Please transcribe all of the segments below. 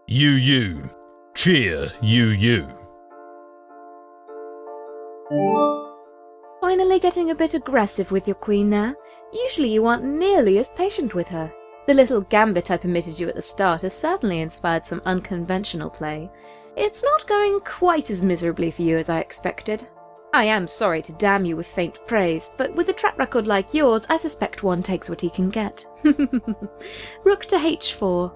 You. Cheer, you. Finally getting a bit aggressive with your queen there. Usually you aren't nearly as patient with her. The little gambit I permitted you at the start has certainly inspired some unconventional play. It's not going quite as miserably for you as I expected. I am sorry to damn you with faint praise, but with a track record like yours, I suspect one takes what he can get. Rook to h4.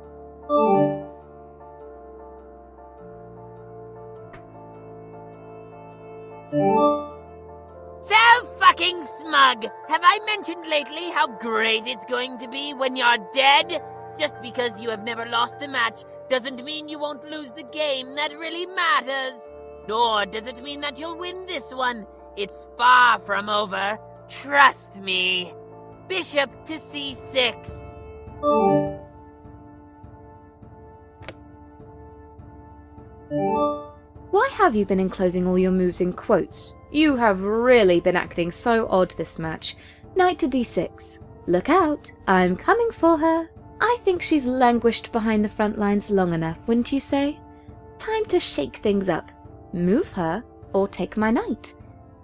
So fucking smug! Have I mentioned lately how great it's going to be when you're dead? Just because you have never lost a match doesn't mean you won't lose the game that really matters. Nor does it mean that you'll win this one. It's far from over. Trust me. Bishop to c6. Why have you been enclosing all your moves in quotes? You have really been acting so odd this match. Knight to d6. Look out, I'm coming for her. I think she's languished behind the front lines long enough, wouldn't you say? Time to shake things up. Move her, or take my knight.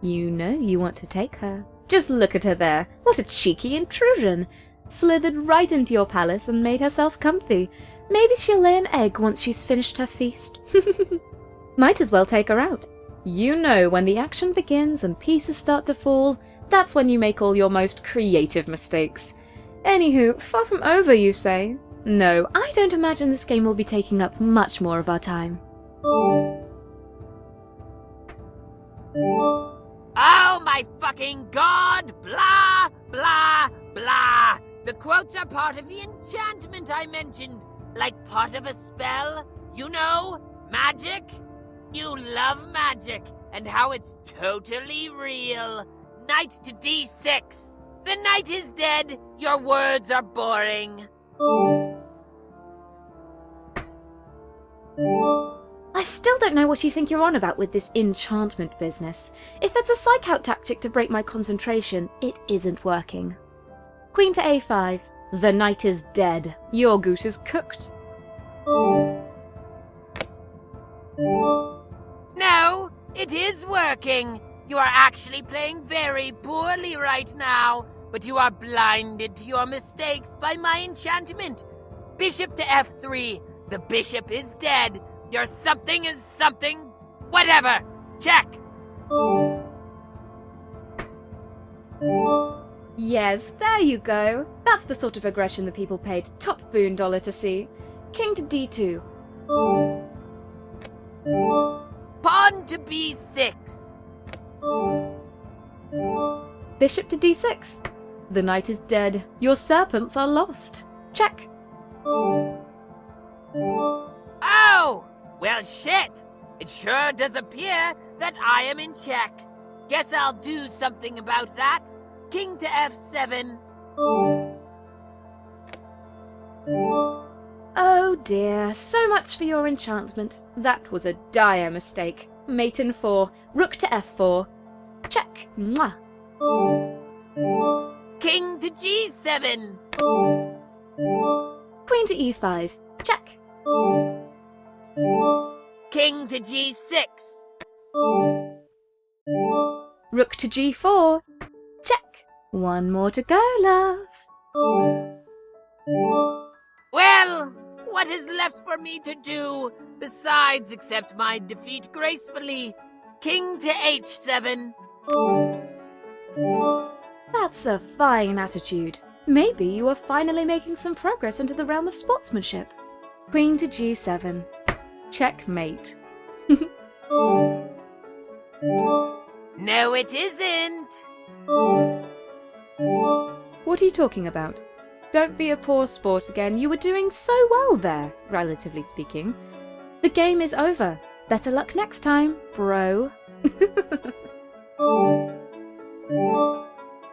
You know you want to take her. Just look at her there. What a cheeky intrusion. Slithered right into your palace and made herself comfy. Maybe she'll lay an egg once she's finished her feast. Might as well take her out. You know when the action begins and pieces start to fall, that's when you make all your most creative mistakes. Anywho, far from over, you say? No, I don't imagine this game will be taking up much more of our time. Oh my fucking god! Blah, blah, blah! The quotes are part of the enchantment I mentioned. Like part of a spell. You know? Magic? You love magic, and how it's totally real. Knight to d6. The knight is dead. Your words are boring. I still don't know what you think you're on about with this enchantment business. If it's a psych-out tactic to break my concentration, it isn't working. Queen to a5. The knight is dead. Your goose is cooked. No, it is working. You are actually playing very poorly right now, but you are blinded to your mistakes by my enchantment. Bishop to f3. The bishop is dead. Your something is something. Whatever. Check. Yes, there you go. That's the sort of aggression the people paid top boon dollar to see. King to d2. Pawn to b6. Bishop to d6. The knight is dead. Your serpents are lost. Check. Oh! Well, shit! It sure does appear that I am in check. Guess I'll do something about that. King to f7. Oh dear, so much for your enchantment. That was a dire mistake. Mate in 4, rook to f4. Check. Mwah. King to g7. Queen to e5. Check. King to g6. Rook to g4. Check. One more to go, love. Well, what is left for me to do besides accept my defeat gracefully? King to h7. That's a fine attitude. Maybe you are finally making some progress into the realm of sportsmanship. Queen to g7. Checkmate. No, it isn't. What are you talking about? Don't be a poor sport again. You were doing so well there, relatively speaking. The game is over. Better luck next time, bro.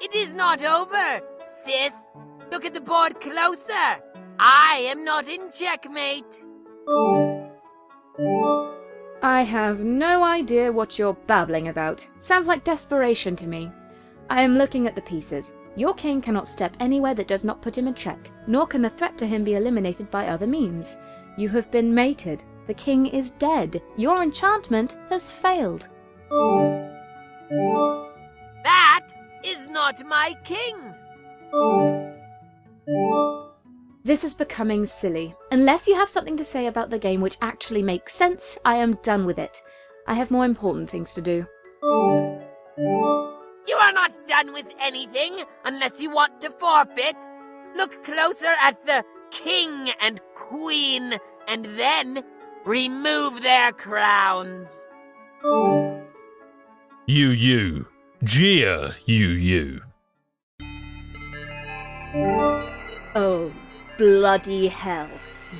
It is not over, sis. Look at the board closer. I am not in checkmate. I have no idea what you're babbling about. Sounds like desperation to me. I am looking at the pieces. Your king cannot step anywhere that does not put him in check, nor can the threat to him be eliminated by other means. You have been mated. The king is dead. Your enchantment has failed. That is not my king! This is becoming silly. Unless you have something to say about the game which actually makes sense, I am done with it. I have more important things to do. You are not done with anything unless you want to forfeit. Look closer at the king and queen, and then remove their crowns. You. Jeer, you. Oh, bloody hell.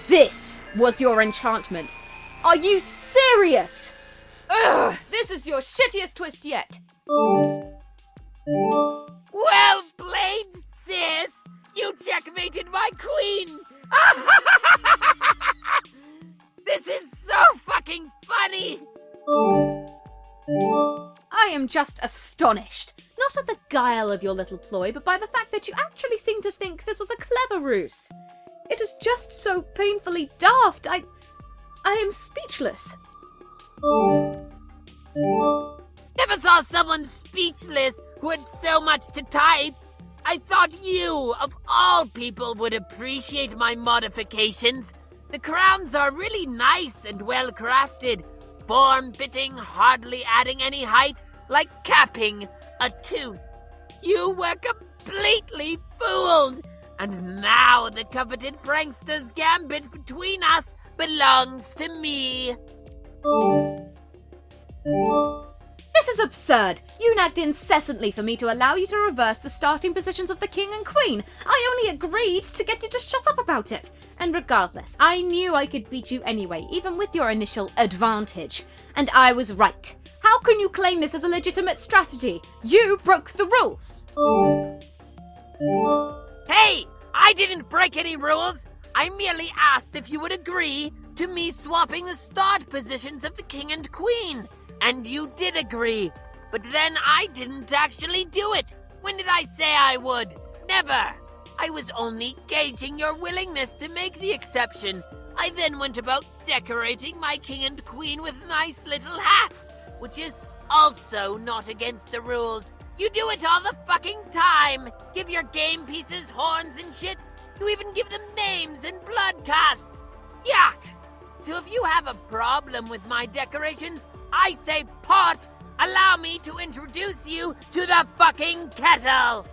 This was your enchantment. Are you serious? Ugh, this is your shittiest twist yet. Well played, sis! You checkmated my queen! This is so fucking funny! I am just astonished. Not at the guile of your little ploy, but by the fact that you actually seem to think this was a clever ruse. It is just so painfully daft. I am speechless. Never saw someone speechless who had so much to type. I thought you, of all people, would appreciate my modifications. The crowns are really nice and well crafted. Form-fitting, hardly adding any height, like capping a tooth. You were completely fooled. And now the coveted prankster's gambit between us belongs to me. This is absurd. You nagged incessantly for me to allow you to reverse the starting positions of the king and queen. I only agreed to get you to shut up about it. And regardless, I knew I could beat you anyway, even with your initial advantage. And I was right. How can you claim this as a legitimate strategy? You broke the rules. Hey, I didn't break any rules. I merely asked if you would agree to me swapping the start positions of the king and queen. And you did agree. But then I didn't actually do it. When did I say I would? Never. I was only gauging your willingness to make the exception. I then went about decorating my king and queen with nice little hats, which is also not against the rules. You do it all the fucking time. Give your game pieces horns and shit. You even give them names and blood casts. Yuck. So if you have a problem with my decorations, I say pot. Allow me to introduce you to the fucking kettle.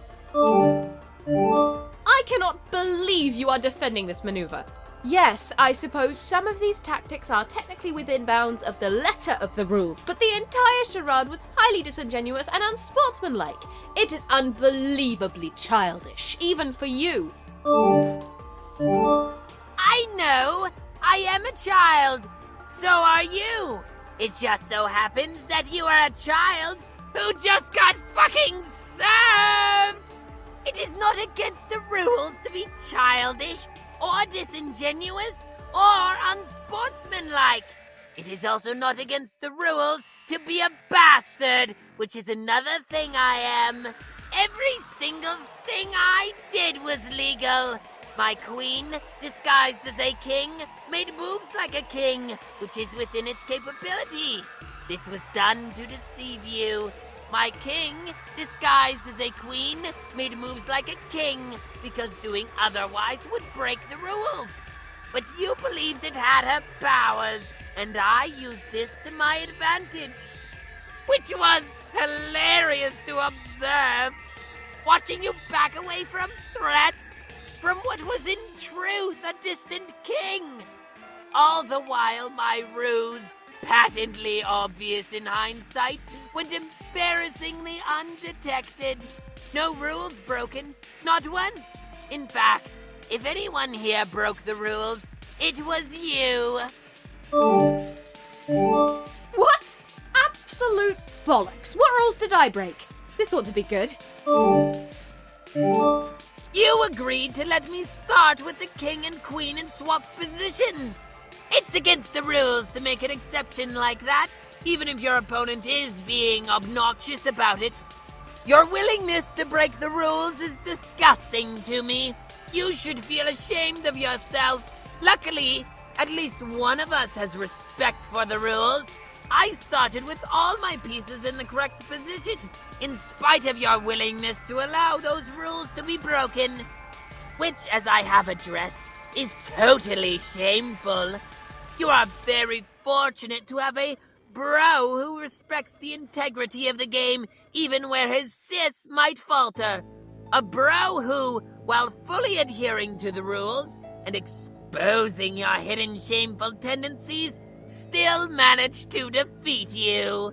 I cannot believe you are defending this maneuver. Yes, I suppose some of these tactics are technically within bounds of the letter of the rules, but the entire charade was highly disingenuous and unsportsmanlike. It is unbelievably childish, even for you. I know. I am a child. So are you. It just so happens that you are a child who just got fucking served. It is not against the rules to be childish or disingenuous or unsportsmanlike. It is also not against the rules to be a bastard, which is another thing I am. Every single thing I did was legal. My queen, disguised as a king, made moves like a king, which is within its capability. This was done to deceive you. My king, disguised as a queen, made moves like a king, because doing otherwise would break the rules. But you believed it had her powers, and I used this to my advantage. Which was hilarious to observe. Watching you back away from threats, from what was in truth a distant king. All the while my ruse, patently obvious in hindsight, went embarrassingly undetected. No rules broken, not once. In fact, if anyone here broke the rules, it was you. What? Absolute bollocks. What rules did I break? This ought to be good. You agreed to let me start with the king and queen and swap positions. It's against the rules to make an exception like that, even if your opponent is being obnoxious about it. Your willingness to break the rules is disgusting to me. You should feel ashamed of yourself. Luckily, At least one of us has respect for the rules. I started with all my pieces in the correct position, in spite of your willingness to allow those rules to be broken. Which, as I have addressed, is totally shameful. You are very fortunate to have a bro who respects the integrity of the game, even where his sis might falter. A bro who, while fully adhering to the rules and exposing your hidden shameful tendencies, still managed to defeat you.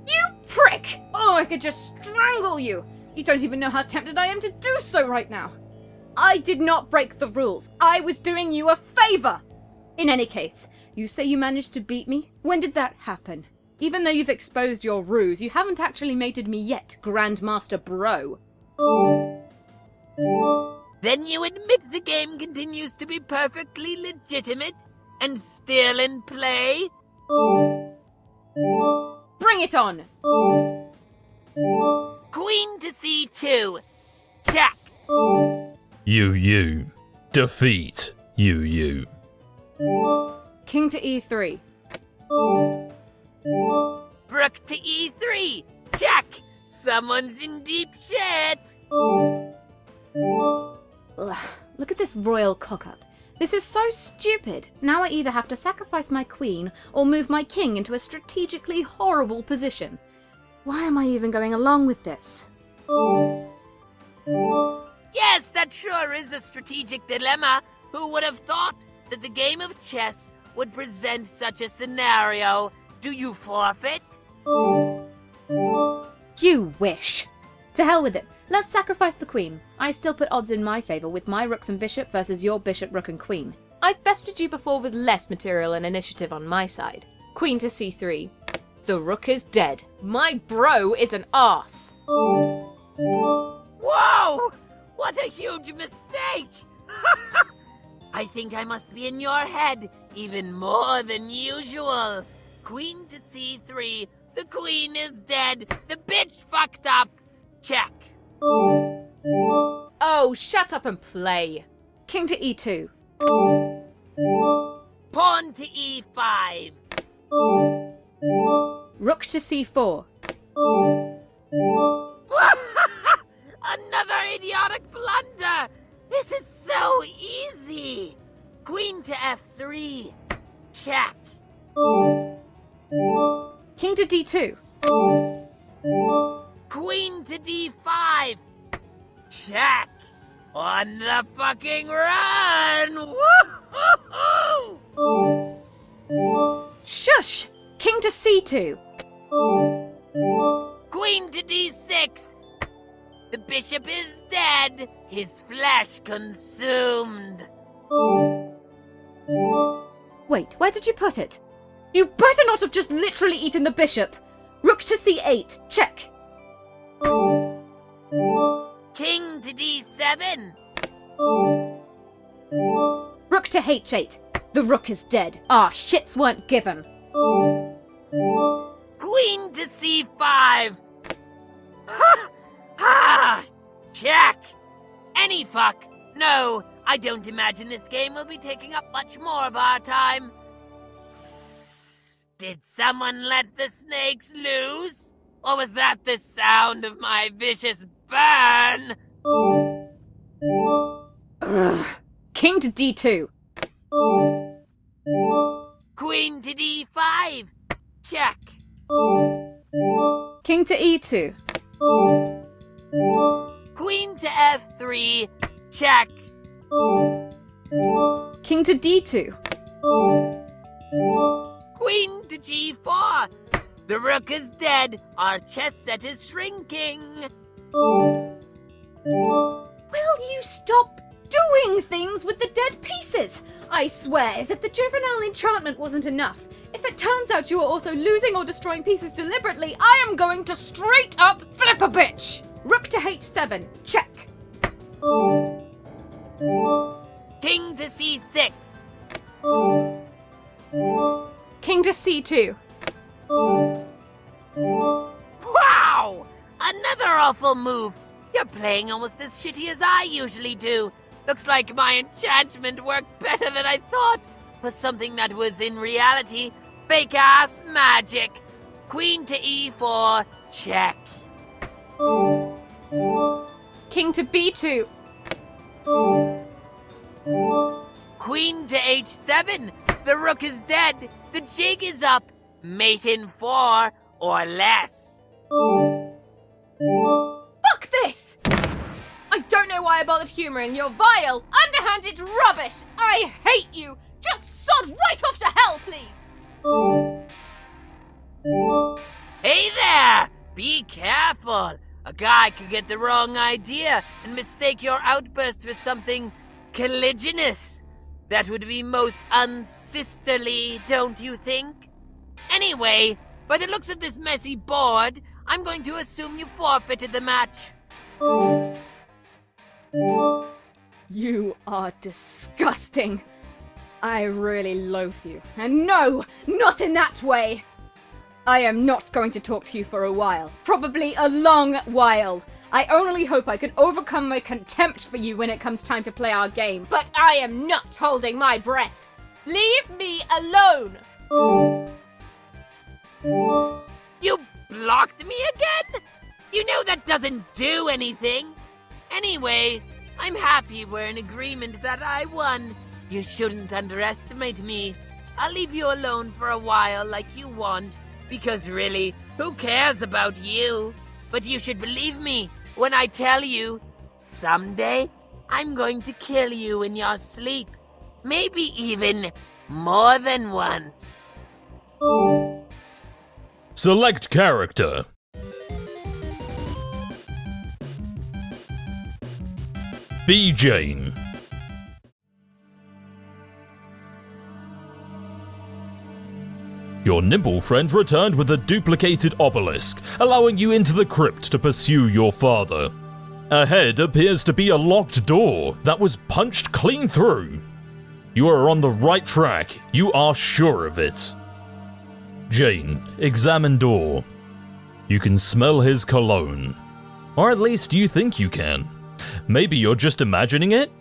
You prick! Oh, I could just strangle you! You don't even know how tempted I am to do so right now. I did not break the rules. I was doing you a favor! In any case, you say you managed to beat me? When did that happen? Even though you've exposed your ruse, you haven't actually mated me yet, Grandmaster Bro. Then you admit the game continues to be perfectly legitimate and still in play? Bring it on! Queen to c2. Check. You. Defeat. You. King to e3. Rook to e3. Check. Someone's in deep shit. Ugh, look at this royal cock-up. This is so stupid. Now I either have to sacrifice my queen or move my king into a strategically horrible position. Why am I even going along with this? Yes, that sure is a strategic dilemma. Who would have thought that the game of chess would present such a scenario? Do you forfeit? You wish. To hell with it. Let's sacrifice the queen. I still put odds in my favour with my rooks and bishop versus your bishop, rook and queen. I've bested you before with less material and initiative on my side. Queen to c3. The rook is dead. My bro is an arse. Whoa! What a huge mistake! I think I must be in your head even more than usual. Queen to c3. The queen is dead. The bitch fucked up. Check. Oh, shut up and play. King to e2. Pawn to e5. Rook to c4. Another idiotic blunder! This is so easy! Queen to f3. Check. King to d2. Queen to d5. Check. On the fucking run! Woo-hoo-hoo! Shush! King to c2. Queen to d6. The bishop is dead. His flesh consumed. Wait, where did you put it? You better not have just literally eaten the bishop. Rook to c8. Check. King to d7. Rook to h8. The rook is dead. Ah, shits weren't given. Queen to c5. Ha! Check. Any fuck. No, I don't imagine this game will be taking up much more of our time. Did someone let the snakes loose? Or was that the sound of my vicious burn? Ugh. King to d2. Queen to d5. Check. King to e2. Queen to f3. Check. King to d2. Queen to g4. The rook is dead. Our chess set is shrinking. Will you stop doing things with the dead pieces? I swear, as if the juvenile enchantment wasn't enough. If it turns out you are also losing or destroying pieces deliberately, I am going to straight up flip a bitch! Rook to h7. Check. King to c6. King to c2. Wow! Another awful move. You're playing almost as shitty as I usually do. Looks like my enchantment worked better than I thought for something that was in reality fake-ass magic. Queen to e4, check. King to b2. Queen to h7, the rook is dead, the jig is up. Mate in 4 or less. Fuck this! I don't know why I bothered humouring your vile, underhanded rubbish! I hate you! Just sod right off to hell, please! Hey there! Be careful! A guy could get the wrong idea and mistake your outburst for something colliginous. That would be most unsisterly, don't you think? Anyway, by the looks of this messy board, I'm going to assume you forfeited the match. You are disgusting. I really loathe you. And no, not in that way. I am not going to talk to you for a while. Probably a long while. I only hope I can overcome my contempt for you when it comes time to play our game. But I am not holding my breath. Leave me alone! You blocked me again? You know that doesn't do anything. Anyway, I'm happy we're in agreement that I won. You shouldn't underestimate me. I'll leave you alone for a while like you want, because really, who cares about you? But you should believe me when I tell you, someday I'm going to kill you in your sleep. Maybe even more than once. Select character. Be Jane. Your nimble friend returned with a duplicated obelisk, allowing you into the crypt to pursue your father. Ahead appears to be a locked door that was punched clean through. You are on the right track, you are sure of it. Jane, examine door. You can smell his cologne. Or at least you think you can. Maybe you're just imagining it?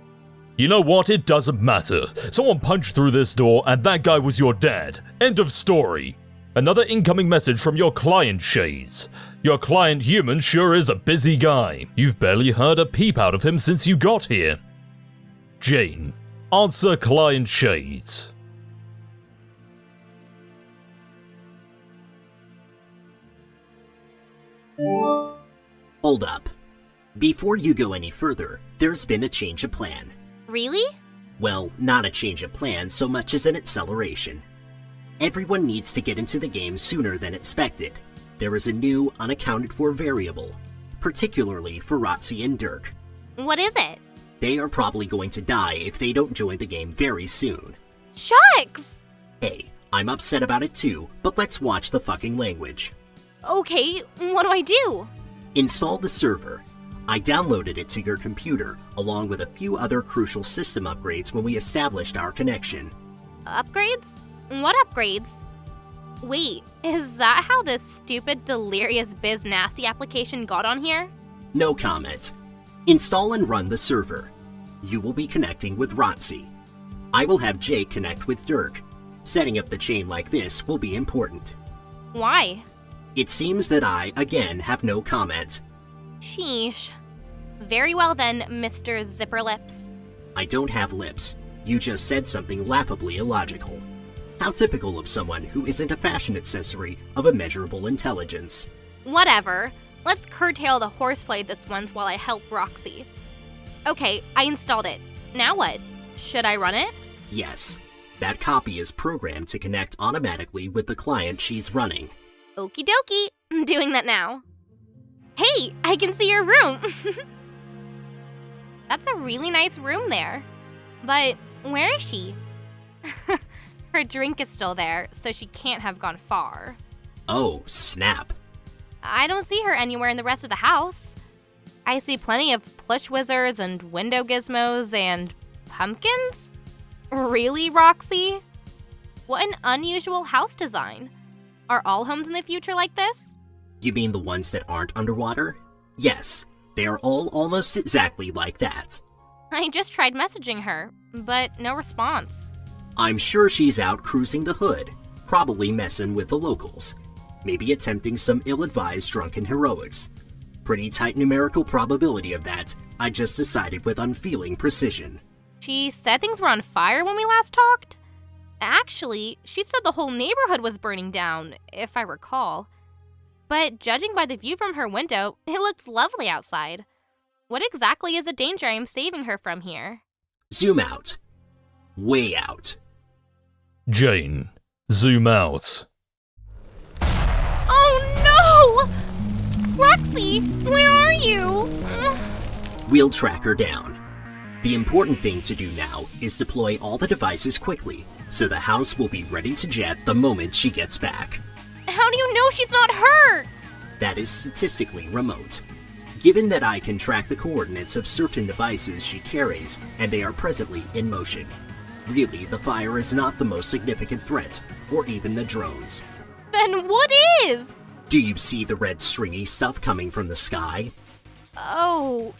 You know what, it doesn't matter. Someone punched through this door and that guy was your dad. End of story. Another incoming message from your client, Shades. Your client human sure is a busy guy. You've barely heard a peep out of him since you got here. Jane, answer client Shades. Hold up. Before you go any further, there's been a change of plan. Really? Well, not a change of plan so much as an acceleration. Everyone needs to get into the game sooner than expected. There is a new, unaccounted-for variable, particularly for Rotzi and Dirk. What is it? They are probably going to die if they don't join the game very soon. Shucks! Hey, I'm upset about it too, but let's watch the fucking language. Okay, what do I do? Install the server. I downloaded it to your computer, along with a few other crucial system upgrades when we established our connection. Upgrades? What upgrades? Wait, is that how this stupid Delirious Biz Nasty application got on here? No comment. Install and run the server. You will be connecting with Rotzi. I will have Jake connect with Dirk. Setting up the chain like this will be important. Why? It seems that I, again, have no comment. Sheesh. Very well then, Mr. Zipperlips. I don't have lips. You just said something laughably illogical. How typical of someone who isn't a fashion accessory of immeasurable intelligence. Whatever. Let's curtail the horseplay this once while I help Roxy. Okay, I installed it. Now what? Should I run it? Yes. That copy is programmed to connect automatically with the client she's running. Okie dokie. I'm doing that now. Hey, I can see your room. That's a really nice room there. But where is she? Her drink is still there, so she can't have gone far. Oh, snap. I don't see her anywhere in the rest of the house. I see plenty of plush wizards and window gizmos and pumpkins? Really, Roxy? What an unusual house design. Are all homes in the future like this? You mean the ones that aren't underwater? Yes, they are all almost exactly like that. I just tried messaging her, but no response. I'm sure she's out cruising the hood, probably messing with the locals. Maybe attempting some ill-advised drunken heroics. Pretty tight numerical probability of that, I just decided with unfeeling precision. She said things were on fire when we last talked? Actually, she said the whole neighborhood was burning down, if I recall. But judging by the view from her window, it looks lovely outside. What exactly is the danger I am saving her from here? Zoom out. Way out. Jane, zoom out. Oh no! Roxy, where are you? We'll track her down. The important thing to do now is deploy all the devices quickly, so the house will be ready to jet the moment she gets back. How do you know she's not hurt? That is statistically remote. Given that I can track the coordinates of certain devices she carries, and they are presently in motion. Really, the fire is not the most significant threat, or even the drones. Then what is? Do you see the red stringy stuff coming from the sky? Oh,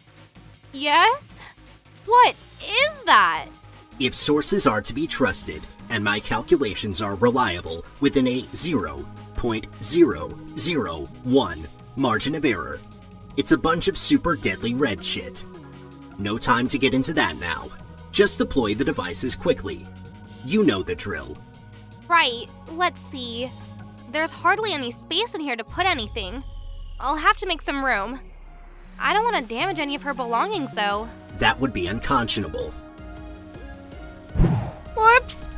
yes? What is that? If sources are to be trusted, and my calculations are reliable within a 0.001 margin of error, it's a bunch of super deadly red shit. No time to get into that now. Just deploy the devices quickly. You know the drill. Right, let's see. There's hardly any space in here to put anything. I'll have to make some room. I don't want to damage any of her belongings, though. That would be unconscionable. Whoops!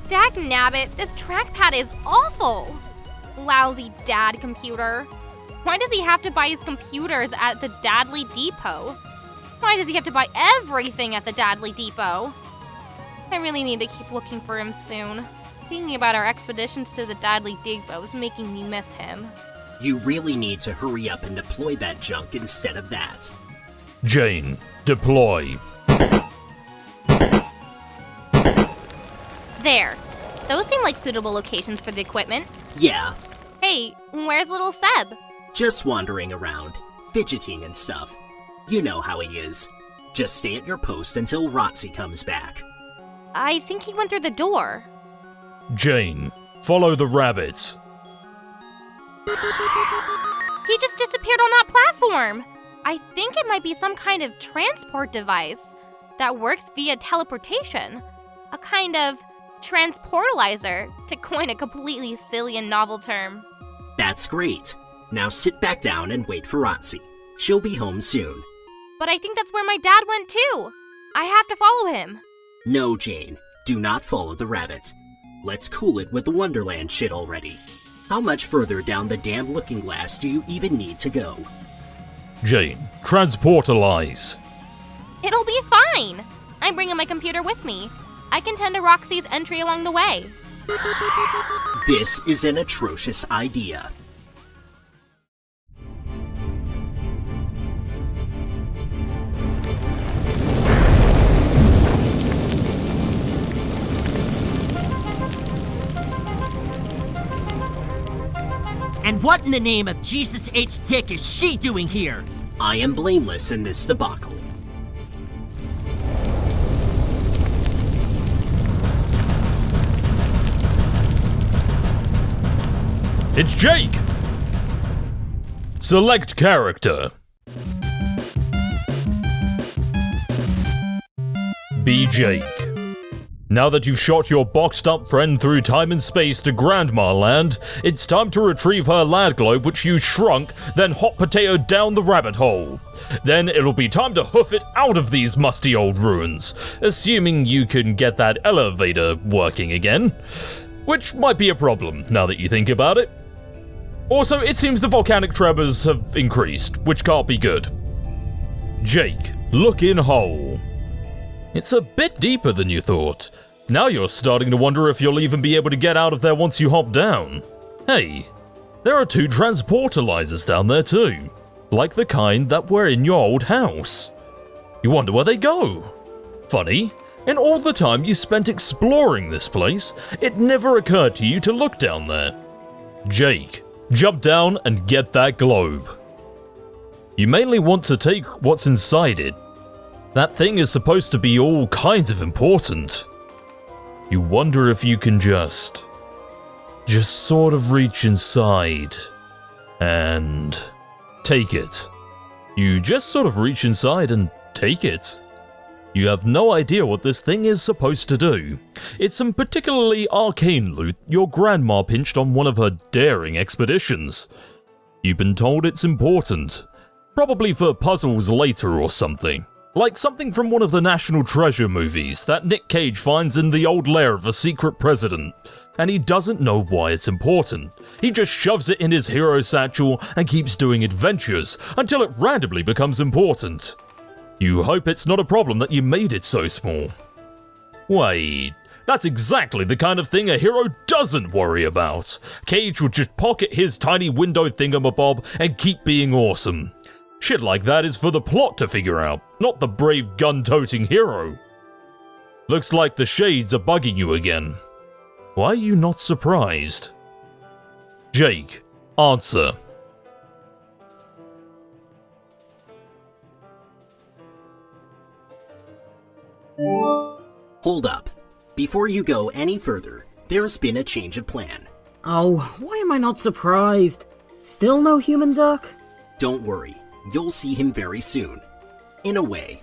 Dagnabbit, this trackpad is awful! Lousy dad computer. Why does he have to buy his computers at the Dadley Depot? Why does he have to buy everything at the Dadley Depot? I really need to keep looking for him soon. Thinking about our expeditions to the Dadley Depot is making me miss him. You really need to hurry up and deploy that junk instead of that. Jane, deploy. There. Those seem like suitable locations for the equipment. Yeah, Hey, where's little Seb? just wandering around, fidgeting and stuff. You know how he is. Just stay at your post until Roxy comes back. I think he went through the door. Jane, follow the rabbit. He just disappeared on that platform. I think it might be some kind of transport device that works via teleportation. A kind of transportalizer, to coin a completely silly and novel term. That's great. Now sit back down and wait for Roxy. She'll be home soon. But I think that's where my dad went too. I have to follow him. No, Jane, do not follow the rabbit. Let's cool it with the Wonderland shit already. How much further down the damn looking glass do you even need to go? Jane, transportalize. It'll be fine. I'm bringing my computer with me. I can tend to Roxy's entry along the way. This is an atrocious idea. And what in the name of Jesus H. Dick is she doing here? I am blameless in this debacle. It's Jake! Select character. Be Jake. Now that you've shot your boxed up friend through time and space to Grandma Land, it's time to retrieve her lad globe which you shrunk, then hot potato down the rabbit hole. Then it'll be time to hoof it out of these musty old ruins, assuming you can get that elevator working again. Which might be a problem, now that you think about it. Also, it seems the volcanic tremors have increased, which can't be good. Jake, look in hole. It's a bit deeper than you thought. Now you're starting to wonder if you'll even be able to get out of there once you hop down. Hey, there are 2 transportalizers down there too, like the kind that were in your old house. You wonder where they go. Funny, in all the time you spent exploring this place, it never occurred to you to look down there. Jake, jump down and get that globe. You mainly want to take what's inside it. That thing is supposed to be all kinds of important. You wonder if you can just sort of reach inside and take it. You just sort of reach inside and take it. You have no idea what this thing is supposed to do. It's some particularly arcane loot your grandma pinched on one of her daring expeditions. You've been told it's important. Probably for puzzles later or something. Like something from one of the National Treasure movies that Nick Cage finds in the old lair of a secret president. And he doesn't know why it's important. He just shoves it in his hero satchel and keeps doing adventures until it randomly becomes important. You hope it's not a problem that you made it so small. Wait, that's exactly the kind of thing a hero doesn't worry about. Cage would just pocket his tiny window thingamabob and keep being awesome. Shit like that is for the plot to figure out, not the brave gun-toting hero. Looks like the shades are bugging you again. Why are you not surprised? Jake, answer. Hold up. Before you go any further, there's been a change of plan. Oh, why am I not surprised? Still no human duck? Don't worry, you'll see him very soon. In a way.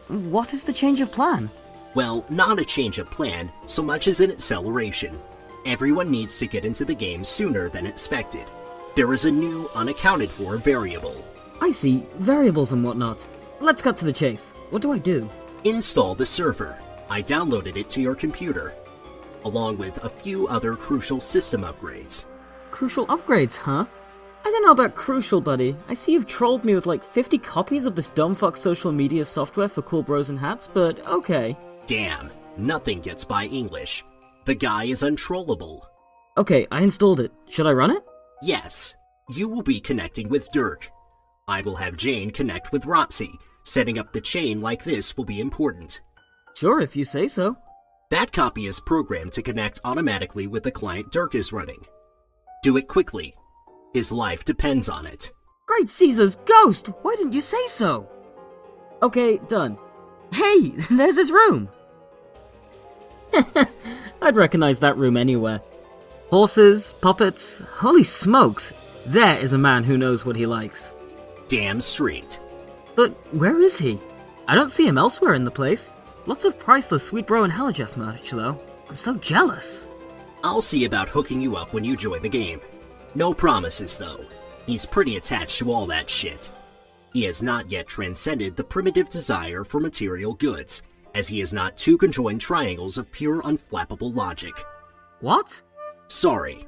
What is the change of plan? Well, not a change of plan, so much as an acceleration. Everyone needs to get into the game sooner than expected. There is a new, unaccounted for variable. I see, variables and whatnot. Let's cut to the chase. What do I do? Install the server. I downloaded it to your computer, along with a few other crucial system upgrades. Crucial upgrades, huh? I don't know about crucial, buddy. I see you've trolled me with like 50 copies of this dumbfuck social media software for cool bros and hats, but okay. Damn, nothing gets by English. The guy is untrollable. Okay, I installed it. Should I run it? Yes. You will be connecting with Dirk. I will have Jane connect with Roxy. Setting up the chain like this will be important. Sure, if you say so. That copy is programmed to connect automatically with the client Dirk is running. Do it quickly. His life depends on it. Great Caesar's ghost! Why didn't you say so? Okay, done. Hey, there's his room! I'd recognize that room anywhere. Horses, puppets, holy smokes! There is a man who knows what he likes. Damn straight. But where is he? I don't see him elsewhere in the place. Lots of priceless Sweet Bro and Halojeff merch, though. I'm so jealous. I'll see about hooking you up when you join the game. No promises, though. He's pretty attached to all that shit. He has not yet transcended the primitive desire for material goods, as he is not two conjoined triangles of pure unflappable logic. What? Sorry.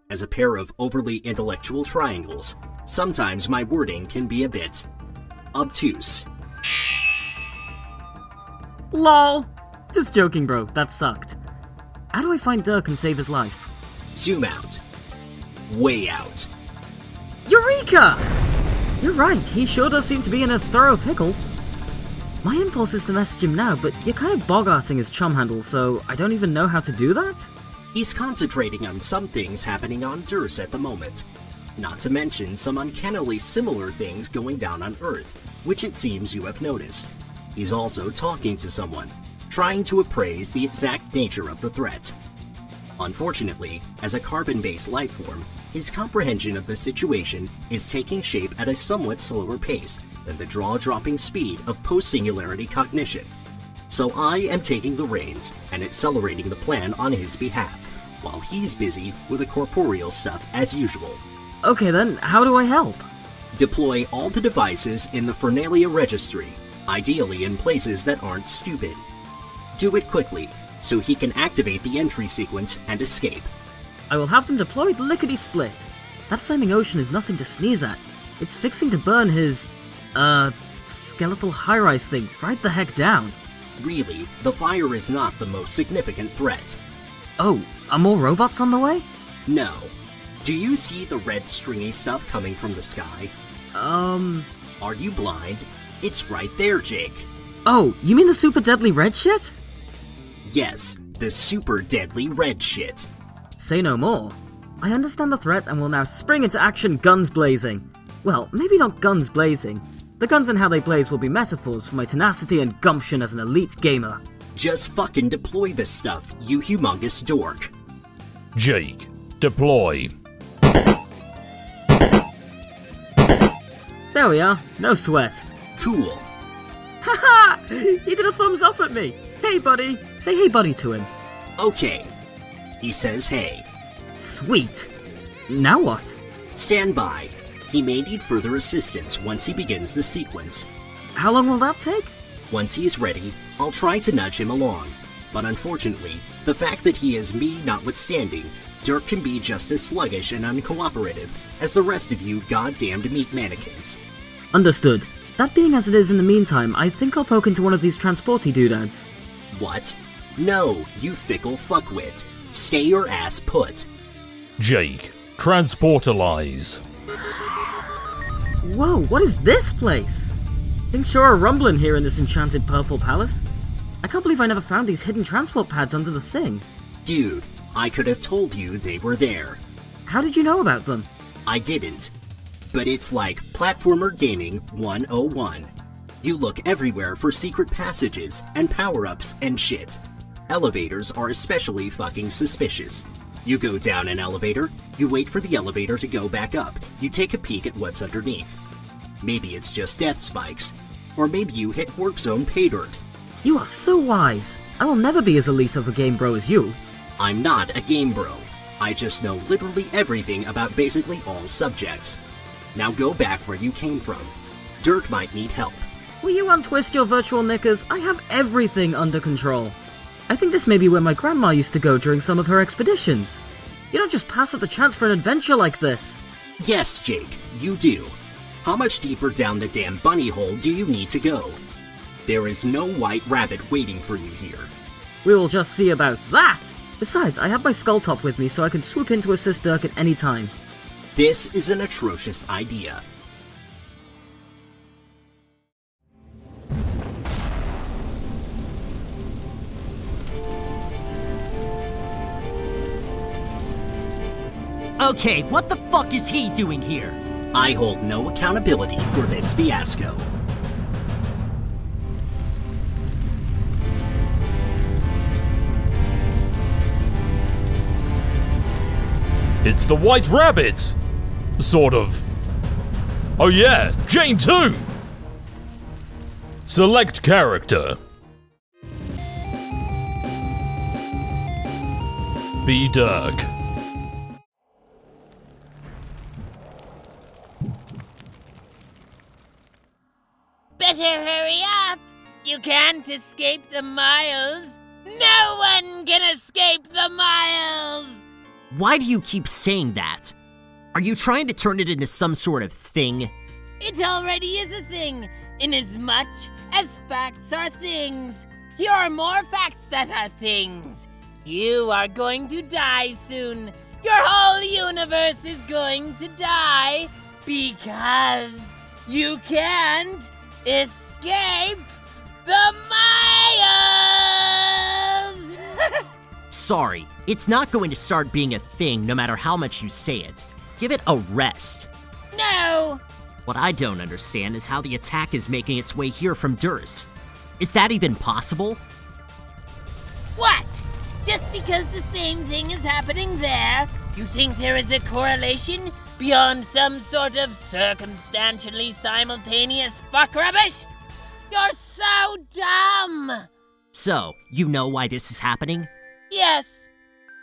As a pair of overly intellectual triangles, sometimes my wording can be a bit obtuse. LOL! Just joking, bro. That sucked. How do I find Dirk and save his life? Zoom out. Way out. Eureka! You're right, he sure does seem to be in a thorough pickle. My impulse is to message him now, but you're kind of bogarting his chum handle, so I don't even know how to do that? He's concentrating on some things happening on Durs at the moment. Not to mention some uncannily similar things going down on Earth, which it seems you have noticed. He's also talking to someone, trying to appraise the exact nature of the threat. Unfortunately, as a carbon-based life form, his comprehension of the situation is taking shape at a somewhat slower pace than the jaw-dropping speed of post-singularity cognition. So I am taking the reins and accelerating the plan on his behalf, while he's busy with the corporeal stuff as usual. Okay then, how do I help? Deploy all the devices in the Fernalia registry, ideally in places that aren't stupid. Do it quickly, so he can activate the entry sequence and escape. I will have them deployed lickety-split. That flaming ocean is nothing to sneeze at. It's fixing to burn his, skeletal high-rise thing right the heck down. Really, the fire is not the most significant threat. Oh, are more robots on the way? No. Do you see the red stringy stuff coming from the sky? Are you blind? It's right there, Jake. Oh, you mean the super deadly red shit? Yes, the super deadly red shit. Say no more. I understand the threat and will now spring into action guns blazing. Well, maybe not guns blazing. The guns and how they blaze will be metaphors for my tenacity and gumption as an elite gamer. Just fucking deploy this stuff, you humongous dork. Jake, deploy. There we are, no sweat. Cool. Haha! He did a thumbs up at me! Hey buddy! Say hey buddy to him. Okay. He says hey. Sweet. Now what? Stand by. He may need further assistance once he begins the sequence. How long will that take? Once he's ready, I'll try to nudge him along. But unfortunately, the fact that he is me notwithstanding, Dirk can be just as sluggish and uncooperative as the rest of you goddamned meat mannequins. Understood. That being as it is in the meantime, I think I'll poke into one of these transporty doodads. What? No, you fickle fuckwit. Stay your ass put. Jake, transportalize. Whoa, what is this place? Things sure are rumbling here in this enchanted purple palace. I can't believe I never found these hidden transport pads under the thing. Dude, I could have told you they were there. How did you know about them? I didn't. But it's like Platformer Gaming 101. You look everywhere for secret passages and power-ups and shit. Elevators are especially fucking suspicious. You go down an elevator, you wait for the elevator to go back up, you take a peek at what's underneath. Maybe it's just death spikes, or maybe you hit warp zone pay dirt. You are so wise. I will never be as elite of a game bro as you. I'm not a game bro. I just know literally everything about basically all subjects. Now go back where you came from. Dirk might need help. Will you untwist your virtual knickers? I have everything under control. I think this may be where my grandma used to go during some of her expeditions. You don't just pass up the chance for an adventure like this. Yes, Jake, you do. How much deeper down the damn bunny hole do you need to go? There is no white rabbit waiting for you here. We will just see about that! Besides, I have my skull top with me so I can swoop in to assist Dirk at any time. This is an atrocious idea. Okay, what the fuck is he doing here? I hold no accountability for this fiasco. It's the White Rabbit! Sort of. Oh yeah, Jane too! Select character. Be Dirk. Better hurry up! You can't escape the miles! No one can escape the miles! Why do you keep saying that? Are you trying to turn it into some sort of thing? It already is a thing, inasmuch as facts are things. Here are more facts that are things. You are going to die soon. Your whole universe is going to die because you can't escape the miles! Sorry, it's not going to start being a thing no matter how much you say it. Give it a rest. No! What I don't understand is how the attack is making its way here from Durs. Is that even possible? What? Just because the same thing is happening there, you think there is a correlation beyond some sort of circumstantially simultaneous fuck rubbish? You're so dumb! So, you know why this is happening? Yes.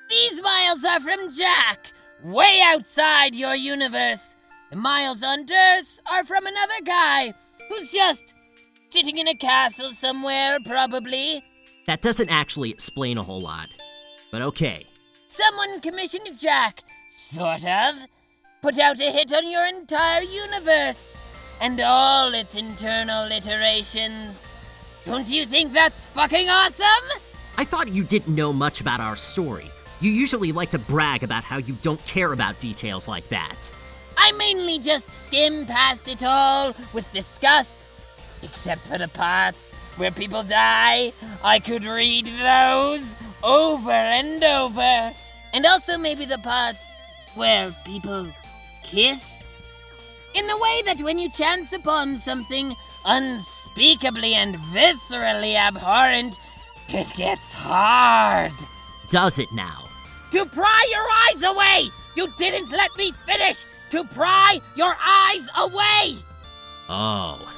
These miles are from Jack, way outside your universe. The miles on Durs are from another guy, who's just sitting in a castle somewhere, probably. That doesn't actually explain a whole lot. But okay. Someone commissioned Jack, sort of. Put out a hit on your entire universe, and all its internal iterations. Don't you think that's fucking awesome? I thought you didn't know much about our story. You usually like to brag about how you don't care about details like that. I mainly just skim past it all with disgust. Except for the parts where people die. I could read those over and over. And also maybe the parts where people kiss. In the way that when you chance upon something unspeakably and viscerally abhorrent, it gets hard. Does it now? To pry your eyes away! You didn't let me finish! To pry your eyes away! Oh.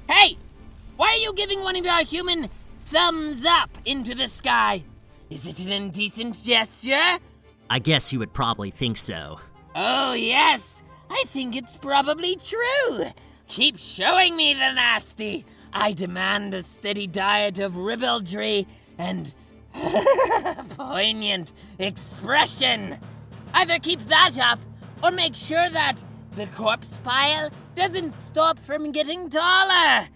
Hey! Why are you giving one of your human thumbs up into the sky? Is it an indecent gesture? I guess you would probably think so. Oh, yes! I think it's probably true! Keep showing me the nasty! I demand a steady diet of ribaldry and poignant expression! Either keep that up, or make sure that the corpse pile doesn't stop from getting taller!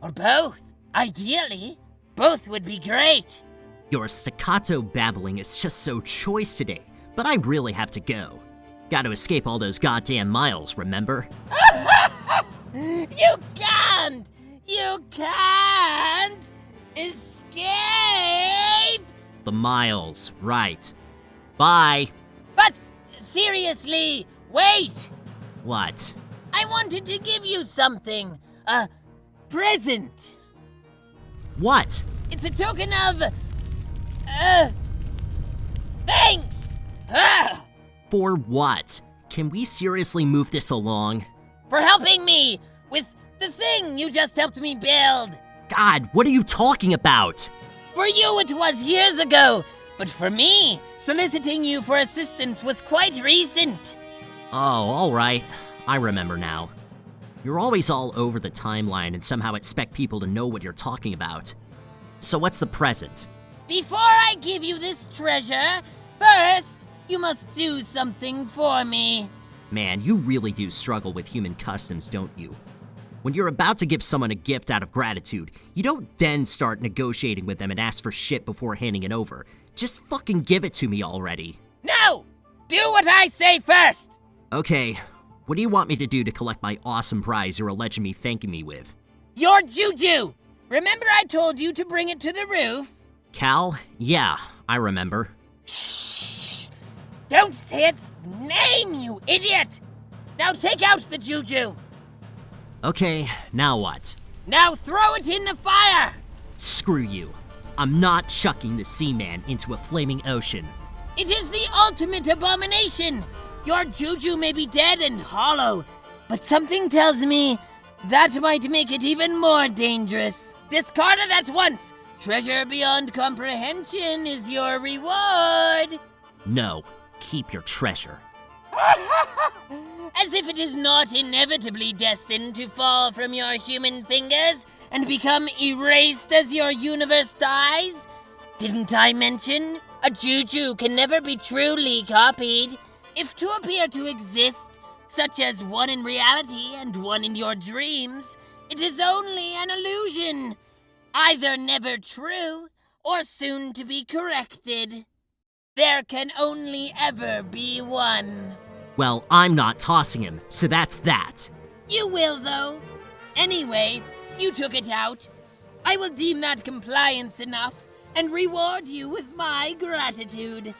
Or both. Ideally, both would be great. Your staccato babbling is just so choice today, but I really have to go. Gotta escape all those goddamn miles, remember? You can't! You can't escape! The miles, right. Bye. But seriously, wait! What? I wanted to give you something. A present. What? It's a token of... thanks! For what? Can we seriously move this along? For helping me with the thing you just helped me build. God, what are you talking about? For you it was years ago, but for me, soliciting you for assistance was quite recent. Oh, alright. I remember now. You're always all over the timeline and somehow expect people to know what you're talking about. So what's the present? Before I give you this treasure, first, you must do something for me. Man, you really do struggle with human customs, don't you? When you're about to give someone a gift out of gratitude, you don't then start negotiating with them and ask for shit before handing it over. Just fucking give it to me already. No! Do what I say first! Okay, what do you want me to do to collect my awesome prize you're alleging me thanking me with? Your juju! Remember I told you to bring it to the roof? Cal? Yeah, I remember. Shh! Don't say its name, you idiot! Now take out the juju! Okay, now what? Now throw it in the fire! Screw you. I'm not chucking the Seaman into a flaming ocean. It is the ultimate abomination! Your juju may be dead and hollow, but something tells me that might make it even more dangerous. Discard it at once! Treasure beyond comprehension is your reward! No, keep your treasure. As if it is not inevitably destined to fall from your human fingers and become erased as your universe dies? Didn't I mention? A juju can never be truly copied. If two appear to exist, such as one in reality and one in your dreams, it is only an illusion. Either never true, or soon to be corrected. There can only ever be one. Well, I'm not tossing him, so that's that. You will, though. Anyway, you took it out. I will deem that compliance enough and reward you with my gratitude.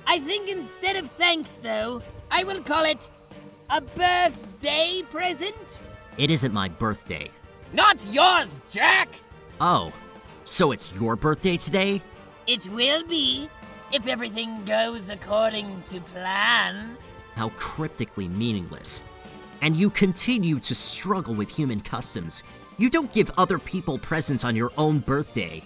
I think instead of thanks, though, I will call it a birthday present. It isn't my birthday. Not yours, Jack! Oh, so it's your birthday today? It will be, if everything goes according to plan. How cryptically meaningless. And you continue to struggle with human customs. You don't give other people presents on your own birthday.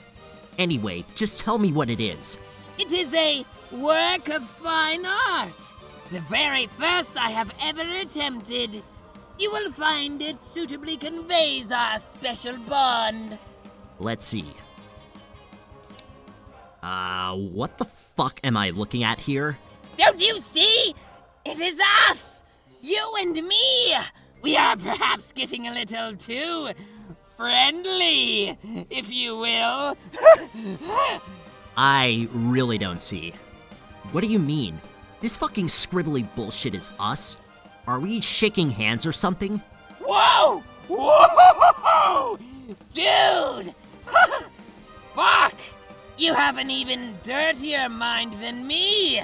Anyway, just tell me what it is. It is a work of fine art. The very first I have ever attempted. You will find it suitably conveys our special bond. Let's see. What the fuck am I looking at here? Don't you see? It is us! You and me! We are perhaps getting a little too friendly, if you will. I really don't see. What do you mean? This fucking scribbly bullshit is us? Are we shaking hands or something? Whoa! Whoa! Dude! Fuck! You have an even dirtier mind than me!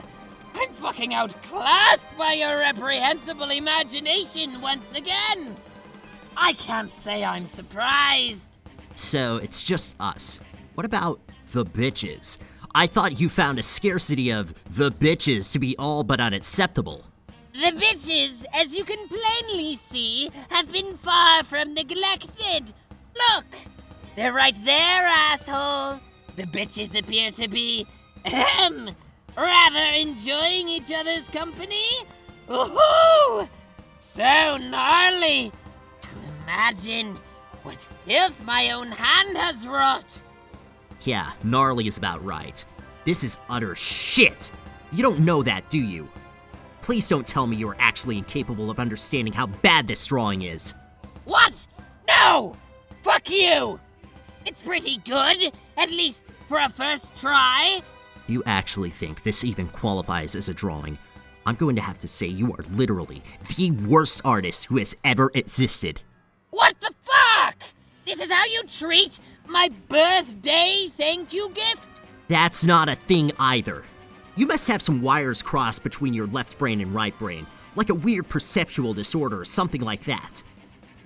I'm fucking out outclassed by your reprehensible imagination once again. I can't say I'm surprised. So it's just us. What about the bitches? I thought you found a scarcity of the bitches to be all but unacceptable. The bitches, as you can plainly see, have been far from neglected. Look, they're right there, asshole. The bitches appear to be, rather enjoying each other's company. Ooh, so gnarly. To imagine what filth my own hand has wrought. Yeah, gnarly is about right. This is utter shit. You don't know that, do you? Please don't tell me you are actually incapable of understanding how bad this drawing is. What? No! Fuck you! It's pretty good, at least for a first try. You actually think this even qualifies as a drawing? I'm going to have to say you are literally the worst artist who has ever existed. What the fuck? This is how you treat my birthday thank you gift? That's not a thing either. You must have some wires crossed between your left brain and right brain, like a weird perceptual disorder or something like that.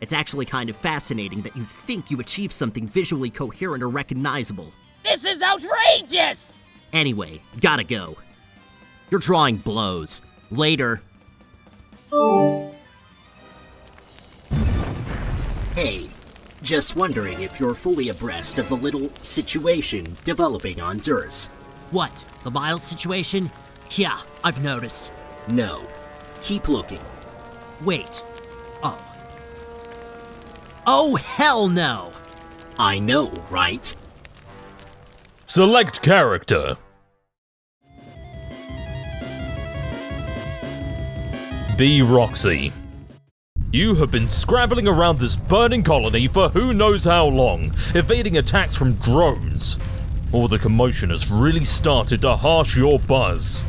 It's actually kind of fascinating that you think you achieved something visually coherent or recognizable. This is outrageous! Anyway, gotta go. Your drawing blows. Later. Hey, just wondering if you're fully abreast of the little situation developing on Durs. What? The Miles situation? Yeah, I've noticed. No. Keep looking. Wait. Oh. Oh, hell no! I know, right? Select character. Be Roxy. You have been scrambling around this burning colony for who knows how long, evading attacks from drones. All the commotion has really started to harsh your buzz.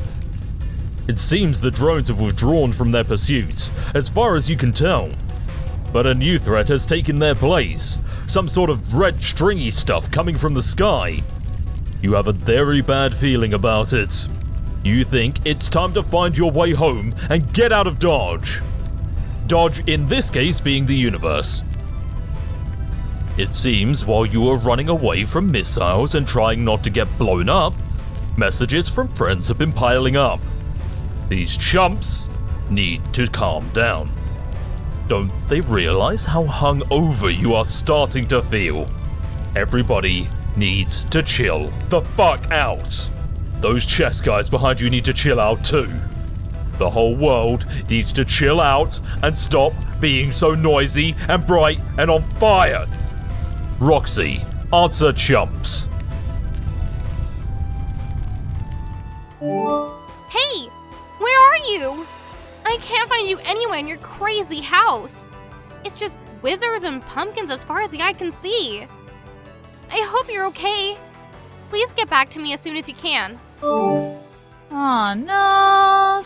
It seems the drones have withdrawn from their pursuit, as far as you can tell. But a new threat has taken their place, some sort of red stringy stuff coming from the sky. You have a very bad feeling about it. You think it's time to find your way home and get out of Dodge. Dodge in this case being the universe. It seems while you were running away from missiles and trying not to get blown up, messages from friends have been piling up. These chumps need to calm down. Don't they realize how hungover you are starting to feel? Everybody needs to chill the fuck out. Those chess guys behind you need to chill out too. The whole world needs to chill out and stop being so noisy and bright and on fire. Roxy, answer chumps. Hey! Where are you? I can't find you anywhere in your crazy house. It's just wizards and pumpkins as far as the eye can see. I hope you're okay. Please get back to me as soon as you can. Aw, no.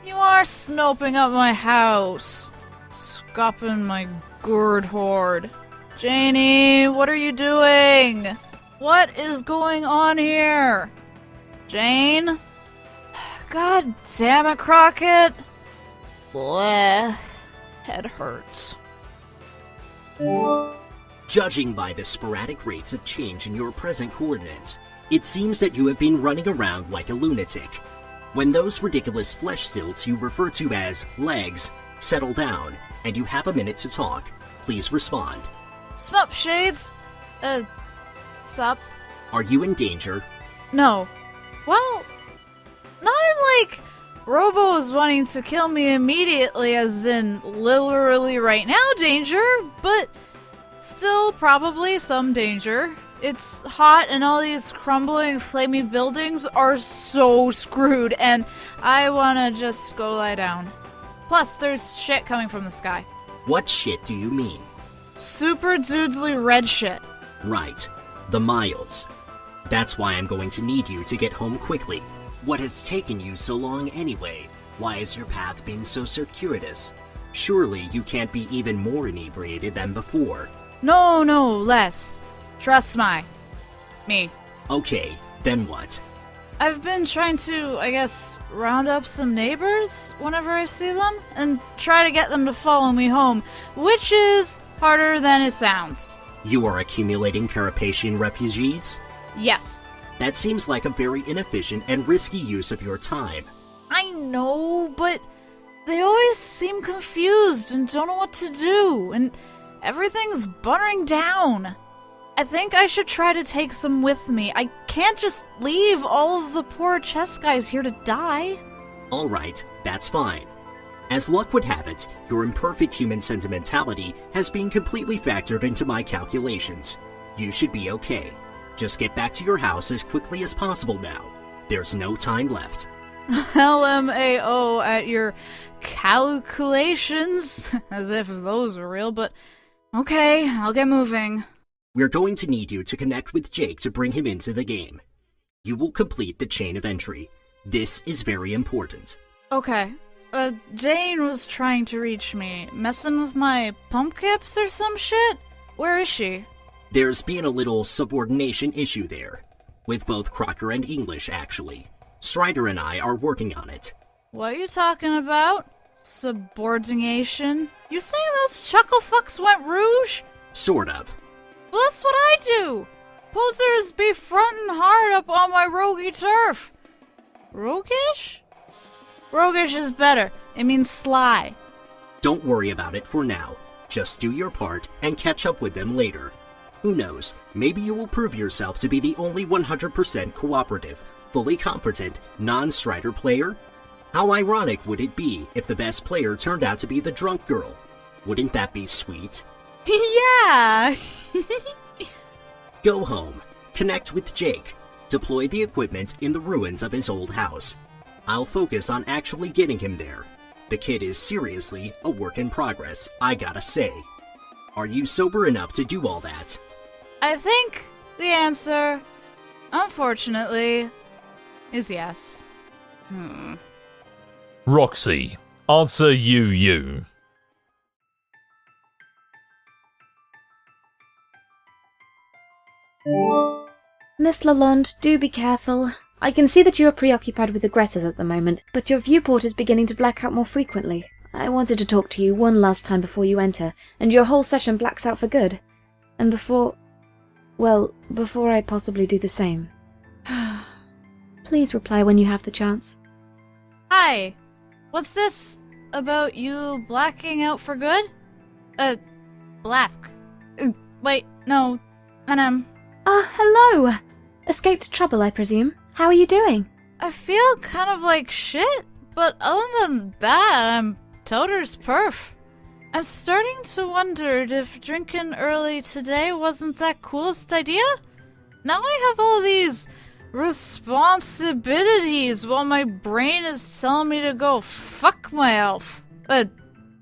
You are snoping up my house. Scopping my gourd hoard. Janie, what are you doing? What is going on here? Jane? God damn it, Crockett. Bleh. Head hurts. Judging by the sporadic rates of change in your present coordinates, it seems that you have been running around like a lunatic. When those ridiculous flesh stilts you refer to as legs settle down, and you have a minute to talk, please respond. Smup shades. Sup? Are you in danger? No. Well, not in like Robo is wanting to kill me immediately, as in literally right now danger, but still probably some danger. It's hot and all these crumbling, flaming buildings are so screwed, and I wanna just go lie down. Plus, there's shit coming from the sky. What shit do you mean? Super dudesly red shit. Right. The miles. That's why I'm going to need you to get home quickly. What has taken you so long anyway? Why has your path been so circuitous? Surely you can't be even more inebriated than before. No, less. Trust me. Okay, then what? I've been trying to, I guess, round up some neighbors whenever I see them, and try to get them to follow me home, which is harder than it sounds. You are accumulating Carapacian refugees? Yes. That seems like a very inefficient and risky use of your time. I know, but they always seem confused and don't know what to do, and everything's buttering down. I think I should try to take some with me. I can't just leave all of the poor chess guys here to die. Alright, that's fine. As luck would have it, your imperfect human sentimentality has been completely factored into my calculations. You should be okay. Just get back to your house as quickly as possible now. There's no time left. LMAO at your calculations. As if those are real, but okay, I'll get moving. We're going to need you to connect with Jake to bring him into the game. You will complete the chain of entry. This is very important. Okay. Jane was trying to reach me, messing with my pumpkins or some shit? Where is she? There's been a little subordination issue there. With both Crocker and English, actually. Strider and I are working on it. What are you talking about? Subordination? You saying those chuckle fucks went rouge? Sort of. Well, that's what I do! Posers be frontin' hard up on my roguey turf. Roguish? Roguish is better. It means sly. Don't worry about it for now. Just do your part and catch up with them later. Who knows, maybe you will prove yourself to be the only 100% cooperative, fully competent, non-Strider player? How ironic would it be if the best player turned out to be the drunk girl? Wouldn't that be sweet? Yeah! Go home, connect with Jake, deploy the equipment in the ruins of his old house. I'll focus on actually getting him there. The kid is seriously a work in progress, I gotta say. Are you sober enough to do all that? I think the answer, unfortunately, is yes. Roxy, answer you. Miss Lalonde, do be careful. I can see that you are preoccupied with aggressors at the moment, but your viewport is beginning to black out more frequently. I wanted to talk to you one last time before you enter, and your whole session blacks out for good. And before I possibly do the same. Please reply when you have the chance. Hi. What's this about you blacking out for good? Black. Wait, no. Hello! Escaped trouble, I presume. How are you doing? I feel kind of like shit, but other than that, I'm toter's perf. I'm starting to wonder if drinking early today wasn't that coolest idea? Now I have all these responsibilities while my brain is telling me to go fuck my elf.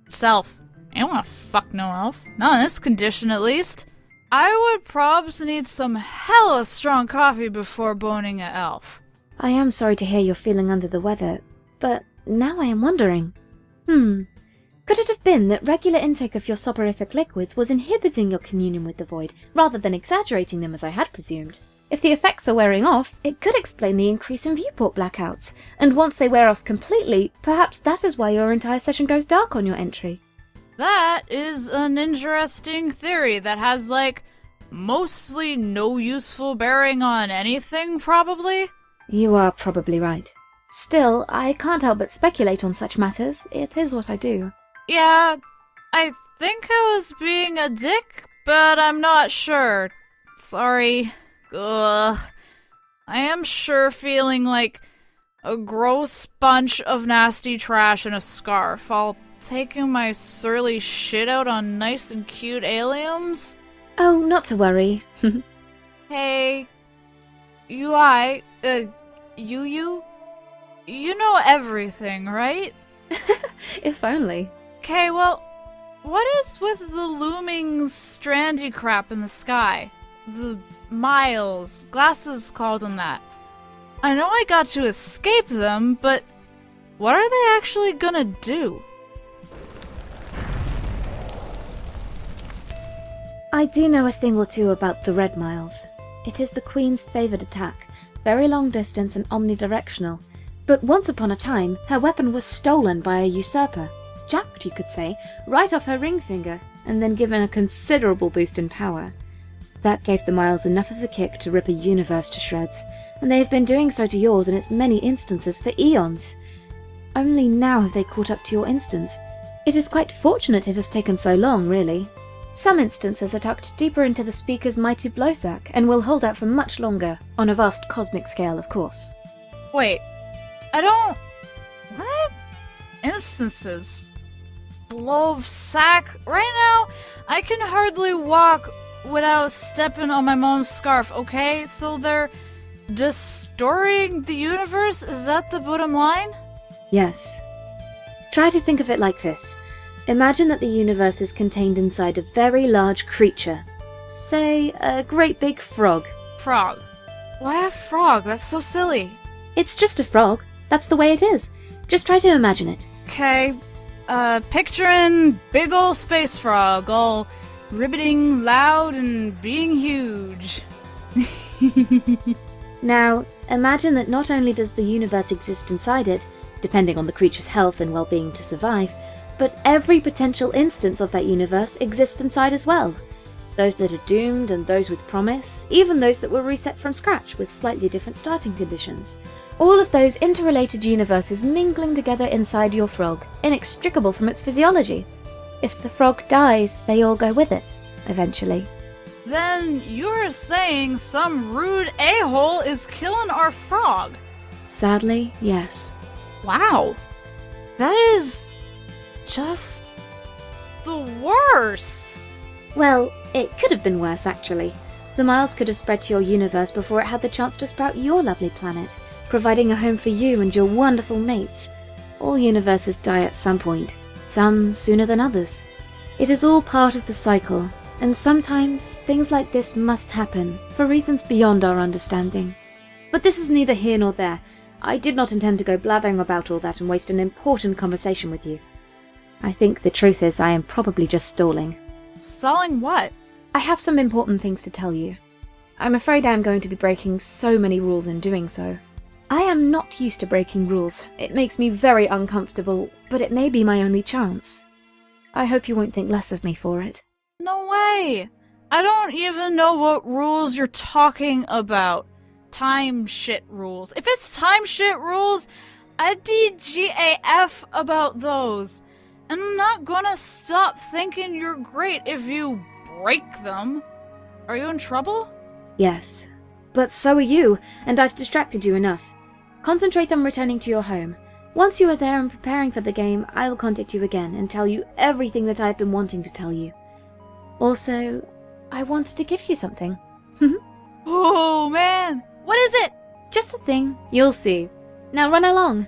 Self. I don't wanna fuck no elf. Not in this condition, at least. I would probs need some hella strong coffee before boning a elf. I am sorry to hear you're feeling under the weather, but now I am wondering. Could it have been that regular intake of your soporific liquids was inhibiting your communion with the void, rather than exaggerating them as I had presumed? If the effects are wearing off, it could explain the increase in viewport blackouts, and once they wear off completely, perhaps that is why your entire session goes dark on your entry. That is an interesting theory that has, mostly no useful bearing on anything, probably? You are probably right. Still, I can't help but speculate on such matters. It is what I do. Yeah, I think I was being a dick, but I'm not sure. Sorry. Ugh. I am sure feeling like a gross bunch of nasty trash in a scarf, all taking my surly shit out on nice and cute aliens? Oh, not to worry. Hey, you know everything, right? If only. Okay, well, what is with the looming strandy crap in the sky? The miles, glasses called them that. I know I got to escape them, but what are they actually gonna do? I do know a thing or two about the Red Miles. It is the Queen's favoured attack, very long distance and omnidirectional. But once upon a time, her weapon was stolen by a usurper. Jacked, you could say, right off her ring finger, and then given a considerable boost in power. That gave the Miles enough of a kick to rip a universe to shreds, and they have been doing so to yours in its many instances for eons. Only now have they caught up to your instance. It is quite fortunate it has taken so long, really. Some instances are tucked deeper into the Speaker's mighty blowsack, and will hold out for much longer, on a vast cosmic scale, of course. Wait, I don't... What? Instances? Blow sack? Right now, I can hardly walk without stepping on my mom's scarf, okay? So they're distorting the universe? Is that the bottom line? Yes. Try to think of it like this. Imagine that the universe is contained inside a very large creature. Say, a great big frog. Frog. Why a frog? That's so silly. It's just a frog. That's the way it is. Just try to imagine it. Okay, picturing big ol' space frog, all ribbiting loud and being huge. Now, imagine that not only does the universe exist inside it, depending on the creature's health and well-being to survive, but every potential instance of that universe exists inside as well. Those that are doomed and those with promise, even those that were reset from scratch with slightly different starting conditions. All of those interrelated universes mingling together inside your frog, inextricable from its physiology. If the frog dies, they all go with it, eventually. Then you're saying some rude a-hole is killing our frog? Sadly, yes. Wow. That is... just... the worst! Well, it could have been worse, actually. The Miles could have spread to your universe before it had the chance to sprout your lovely planet, providing a home for you and your wonderful mates. All universes die at some point, some sooner than others. It is all part of the cycle, and sometimes things like this must happen, for reasons beyond our understanding. But this is neither here nor there. I did not intend to go blathering about all that and waste an important conversation with you. I think the truth is I am probably just stalling. Stalling what? I have some important things to tell you. I'm afraid I'm going to be breaking so many rules in doing so. I am not used to breaking rules. It makes me very uncomfortable, but it may be my only chance. I hope you won't think less of me for it. No way! I don't even know what rules you're talking about. Time shit rules. If it's time shit rules, I'd DGAF about those. And I'm not gonna stop thinking you're great if you break them. Are you in trouble? Yes, but so are you, and I've distracted you enough. Concentrate on returning to your home. Once you are there and preparing for the game, I will contact you again and tell you everything that I've been wanting to tell you. Also, I wanted to give you something. Oh man! What is it? Just a thing. You'll see. Now run along.